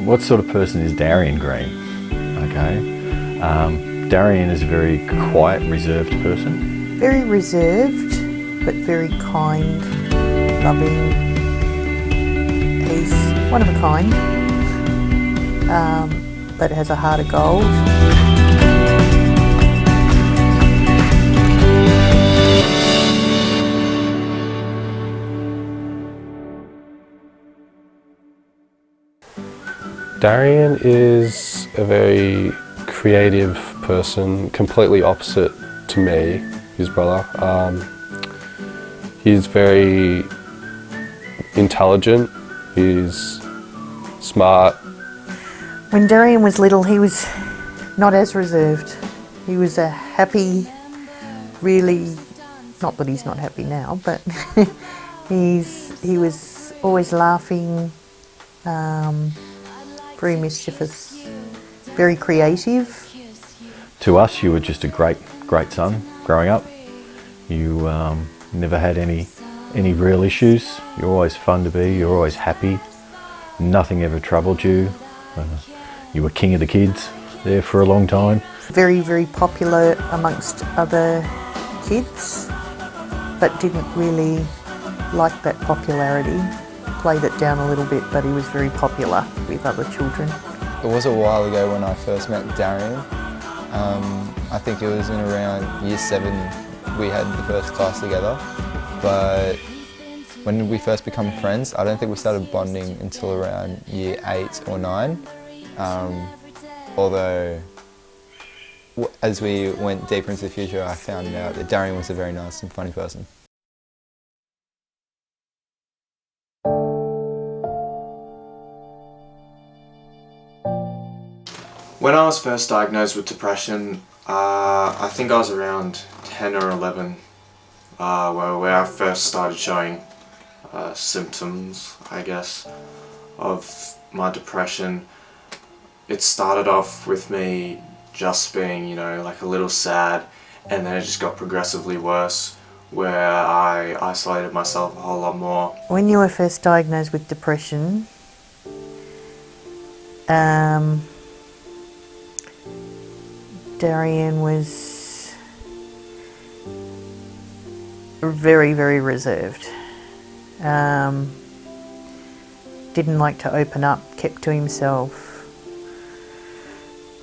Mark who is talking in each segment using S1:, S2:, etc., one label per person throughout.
S1: what sort of person is Darien Green? Okay, Darien is a very quiet, reserved person.
S2: Very reserved, but very kind, loving. He's one of a kind, but has a heart of gold.
S3: Darien is a very creative person, completely opposite to me, his brother. He's very intelligent, he's smart.
S2: When Darien was little, he was not as reserved. He was a happy, really, not that he's not happy now, but he was always laughing, very mischievous, very creative.
S1: To us, you were just a great son growing up. You never had any real issues. You were always fun to be. You were always happy. Nothing ever troubled you. You were king of the kids there for a long time.
S2: Very, very popular amongst other kids, but didn't really like that popularity. Played it down a little bit, but he was very popular with other children.
S4: It was a while ago when I first met Darien. I think it was in around year 7 we had the first class together, but when we first become friends, I don't think we started bonding until around year 8 or 9. Although as we went deeper into the future, I found out that Darien was a very nice and funny person.
S5: When I was first diagnosed with depression, I think I was around 10 or 11, where I first started showing symptoms, I guess, of my depression. It started off with me just being, like a little sad, and then it just got progressively worse, where I isolated myself a whole lot more.
S2: When you were first diagnosed with depression, Darien was very, very reserved. Didn't like to open up, kept to himself,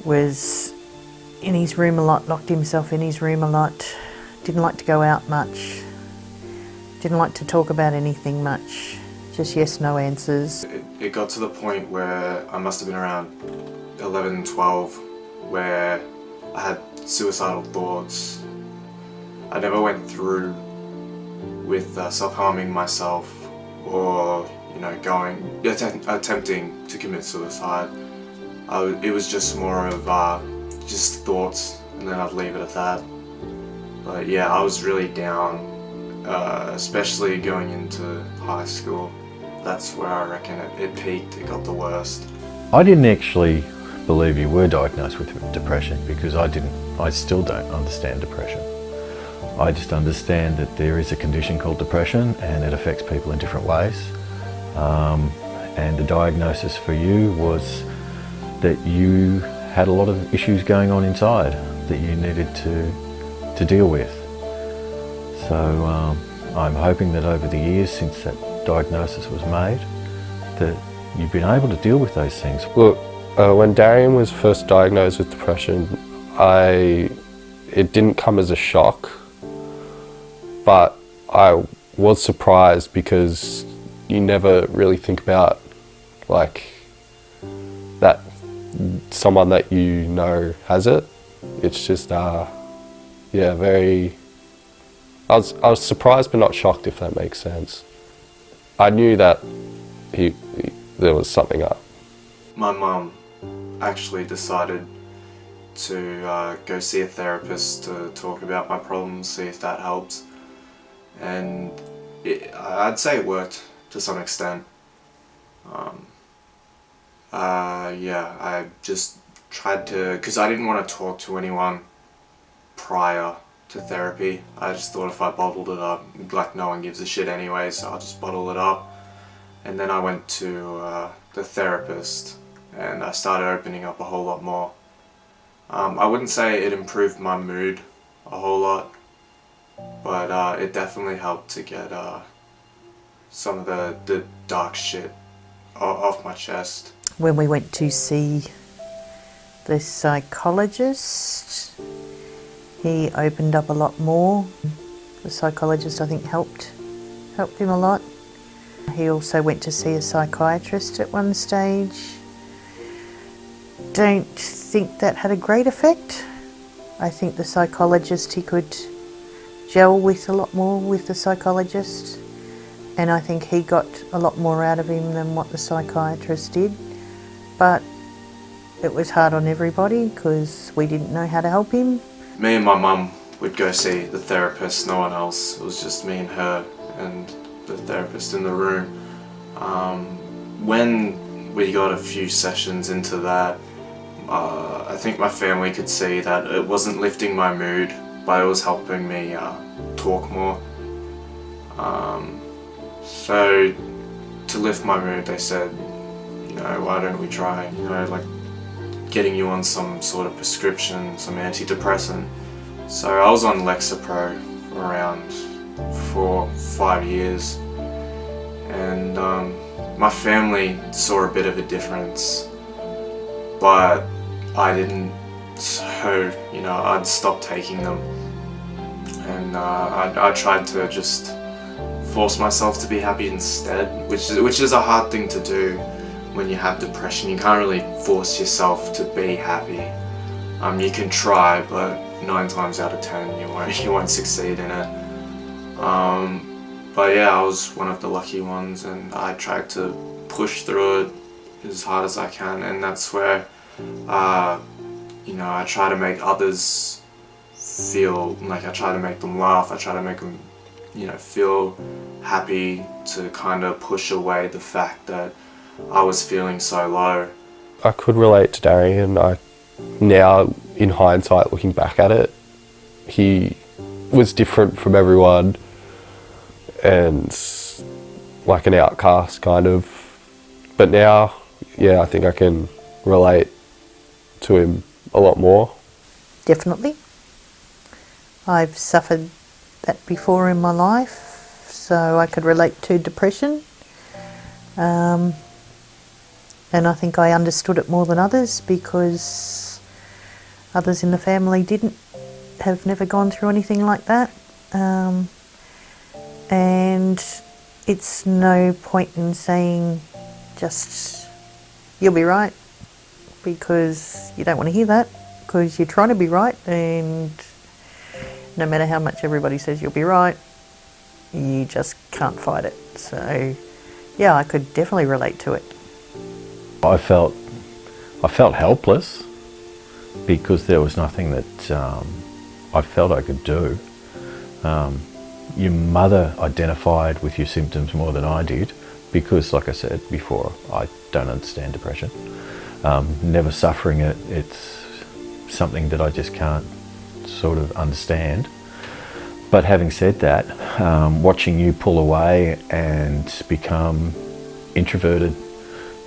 S2: was in his room a lot, locked himself in his room a lot, didn't like to go out much, didn't like to talk about anything much, just yes, no answers.
S5: It got to the point where I must have been around 11, 12, where I had suicidal thoughts. I never went through with self-harming myself or, attempting to commit suicide. It was just more of just thoughts, and then I'd leave it at that. But yeah, I was really down, especially going into high school. That's where I reckon it peaked, it got the worst.
S1: I didn't actually believe you were diagnosed with depression because I still don't understand depression. I just understand that there is a condition called depression and it affects people in different ways. And the diagnosis for you was that you had a lot of issues going on inside that you needed to deal with. So I'm hoping that over the years since that diagnosis was made, that you've been able to deal with those things.
S3: Look, when Darien was first diagnosed with depression, it didn't come as a shock, but I was surprised because you never really think about that someone that you know has it. It's just very. I was surprised but not shocked, if that makes sense. I knew that there was something up.
S5: My mum actually decided to go see a therapist to talk about my problems, see if that helped. And I'd say it worked to some extent. I just tried to, because I didn't want to talk to anyone prior to therapy. I just thought if I bottled it up, no one gives a shit anyway, so I'll just bottle it up. And then I went to the therapist, and I started opening up a whole lot more. I wouldn't say it improved my mood a whole lot, but it definitely helped to get some of the dark shit off my chest.
S2: When we went to see the psychologist, he opened up a lot more. The psychologist, I think, helped him a lot. He also went to see a psychiatrist at one stage. Don't think that had a great effect. I think the psychologist, he could gel with a lot more with the psychologist, and I think he got a lot more out of him than what the psychiatrist did. But it was hard on everybody because we didn't know how to help him.
S5: Me and my mum would go see the therapist, no one else. It was just me and her and the therapist in the room. When we got a few sessions into that, I think my family could see that it wasn't lifting my mood, but it was helping me talk more. So to lift my mood, they said, you know, why don't we try, you know, like getting you on some sort of prescription, some antidepressant. So I was on Lexapro for around 4-5 years, and my family saw a bit of a difference, but I didn't. So, you know, I'd stopped taking them, and I tried to just force myself to be happy instead, which is a hard thing to do when you have depression. You can't really force yourself to be happy. You can try, but 9 times out of 10 you won't succeed in it. But yeah, I was one of the lucky ones, and I tried to push through it as hard as I can, and that's where you know, I try to make others feel like, I try to make them laugh, I try to make them, you know, feel happy, to kind of push away the fact that I was feeling so low.
S3: I could relate to Darien. Now, in hindsight, looking back at it, he was different from everyone and like an outcast kind of. But now, yeah, I think I can relate to him a lot more.
S2: Definitely. I've suffered that before in my life, so I could relate to depression. And I think I understood it more than others, because others in the family have never gone through anything like that. And it's no point in saying just, you'll be right, because you don't want to hear that, because you're trying to be right, and no matter how much everybody says you'll be right, you just can't fight it. So yeah, I could definitely relate to it.
S1: I felt helpless because there was nothing that I felt I could do. Your mother identified with your symptoms more than I did because, like I said before, I don't understand depression. Never suffering it, it's something that I just can't sort of understand. But having said that, watching you pull away and become introverted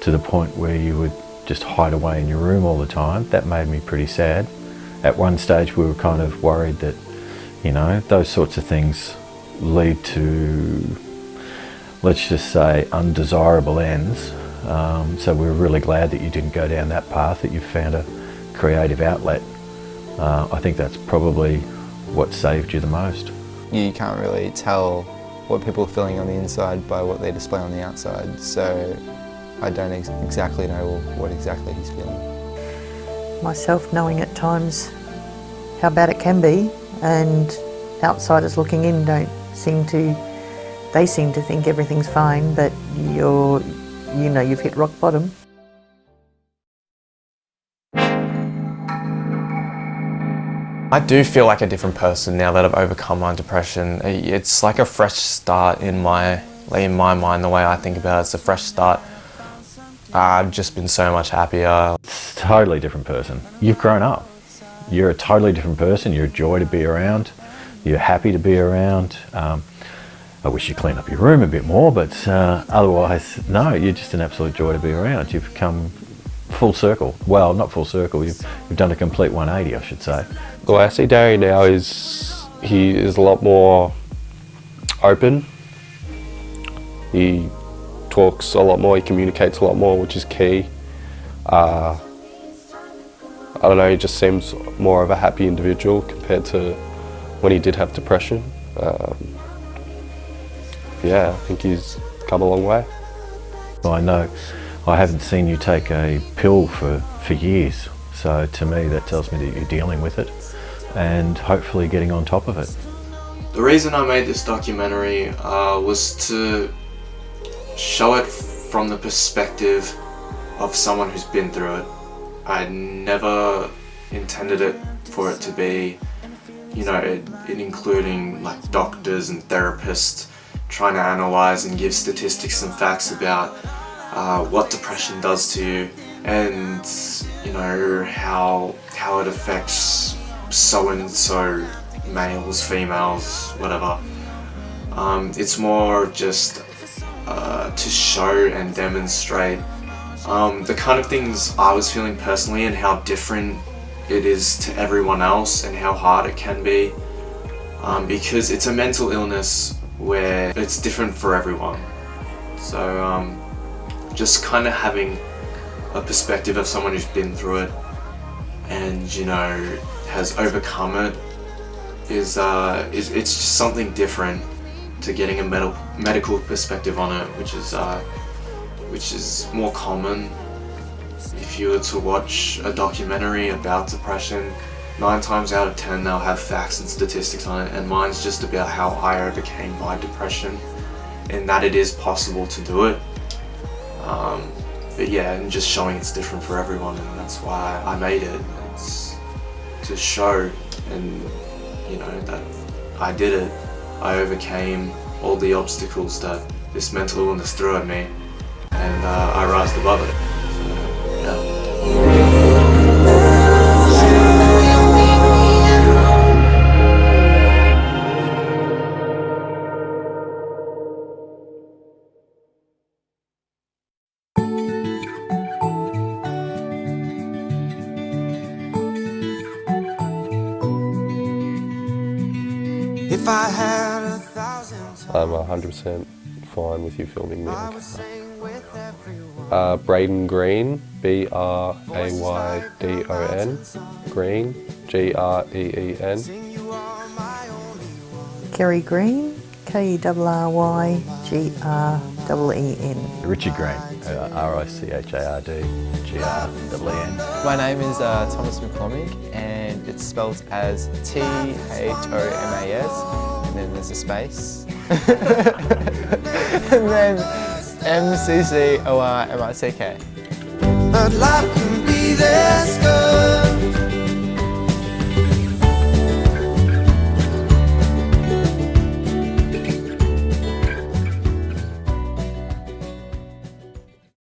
S1: to the point where you would just hide away in your room all the time, that made me pretty sad. At one stage we were kind of worried that, you know, those sorts of things lead to, let's just say, undesirable ends. So we're really glad that you didn't go down that path, that you found a creative outlet. I think that's probably what saved you the most.
S4: You can't really tell what people are feeling on the inside by what they display on the outside, so I don't exactly know what exactly he's feeling.
S2: Myself knowing at times how bad it can be, and outsiders looking in seem to think everything's fine, but you've hit rock bottom.
S5: I do feel like a different person now that I've overcome my depression. It's like a fresh start in my mind. The way I think about it, it's a fresh start. I've just been so much happier.
S1: It's a totally different person. You've grown up. You're a totally different person. You're a joy to be around. You're happy to be around. I wish you cleaned up your room a bit more, but otherwise, no, you're just an absolute joy to be around. You've come full circle. Well, not full circle, you've done a complete 180, I should say.
S3: The way I see Darien now is he is a lot more open. He talks a lot more, he communicates a lot more, which is key. I don't know, he just seems more of a happy individual compared to when he did have depression. Yeah, I think he's come a long way.
S1: Well, I know I haven't seen you take a pill for years, so to me that tells me that you're dealing with it and hopefully getting on top of it.
S5: The reason I made this documentary was to show it from the perspective of someone who's been through it. I never intended it for it to be, you know, it including like doctors and therapists trying to analyze and give statistics and facts about what depression does to you, and you know how it affects so and so, males, females, whatever. It's more just to show and demonstrate the kind of things I was feeling personally and how different it is to everyone else and how hard it can be, because it's a mental illness where it's different for everyone. So just kind of having a perspective of someone who's been through it and, you know, has overcome it is it's just something different to getting a medical perspective on it, which is more common. If you were to watch a documentary about depression, 9 times out of 10 they'll have facts and statistics on it, and mine's just about how I overcame my depression and that it is possible to do it. But yeah, and just showing it's different for everyone, and that's why I made it. It's to show, and you know, that I did it. I overcame all the obstacles that this mental illness threw at me, and I rised above it. So, yeah.
S6: If I had 1,000
S3: I'm 100% fine with you filming me.
S6: I would sing with everyone.
S3: Braden Green, Braydon, Green, Green.
S6: You are my only one.
S2: Kerry Green, KERRYGREEN.
S1: Richard Green, RICHARD GREEN.
S4: My name is Thomas McCormick, and it's spelled as THOMAS, and then there's a space, and then MCCORMICK.
S6: But life can be this good.